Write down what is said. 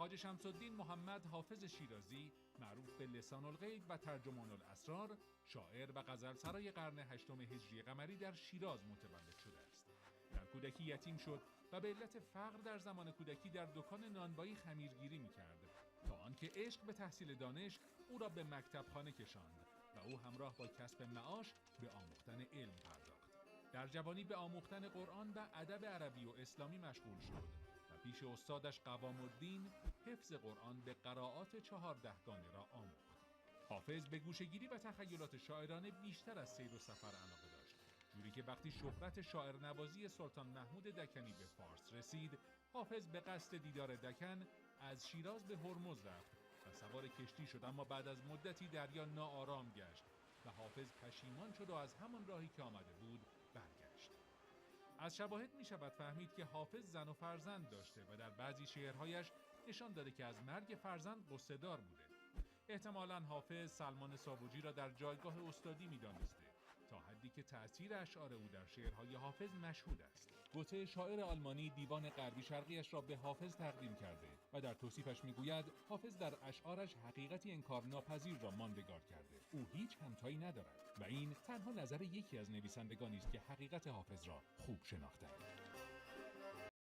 خواجه شمس‌الدین محمد حافظ شیرازی، معروف به لسان الغیب و ترجمان الاسرار، شاعر و غزلسرای قرن هشتم هجری قمری در شیراز متولد شده است. در کودکی یتیم شد و به علت فقر در زمان کودکی در دکان نانوایی خمیرگیری می‌کرد تا آنکه عشق به تحصیل دانش او را به مکتبخانه کشاند و او همراه با کسب معاش به آموختن علم پرداخت. در جوانی به آموختن قرآن و ادب عربی و اسلامی مشغول شد و پیش استادش قوام الدین حفظ قرآن به قرائات 14گانه را آموخت. حافظ به گوشه‌گیری و تخیلات شاعرانه بیشتر از سیر و سفر علاقه داشت، جوری که وقتی شهرت شاعر نوازی سلطان محمود دکنی به فارس رسید، حافظ به قصد دیدار دکن از شیراز به هرمز رفت و سوار کشتی شد، اما بعد از مدتی دریا ناآرام گشت و حافظ پشیمان شد و از همان راهی که آمده بود برگشت. از شواهد می شود فهمید که حافظ زن و فرزند داشته و در بعضی شعرهایش نشان داده که از مرگ فرزند غصه‌دار بوده. احتمالاً حافظ سلمان ساوجی را در جایگاه استادی می دانسته، تا حدی که تأثیر اشعار او در شعرهای حافظ مشهود است. گوته شاعر آلمانی دیوان غربی شرقیش را به حافظ تقدیم کرده و در توصیفش میگوید حافظ در اشعارش حقیقتی انکارناپذیر را ماندگار کرده. او هیچ همتایی ندارد و این تنها نظر یکی از نویسندگانی است که حقیقت حافظ را خوب شناخته‌اند.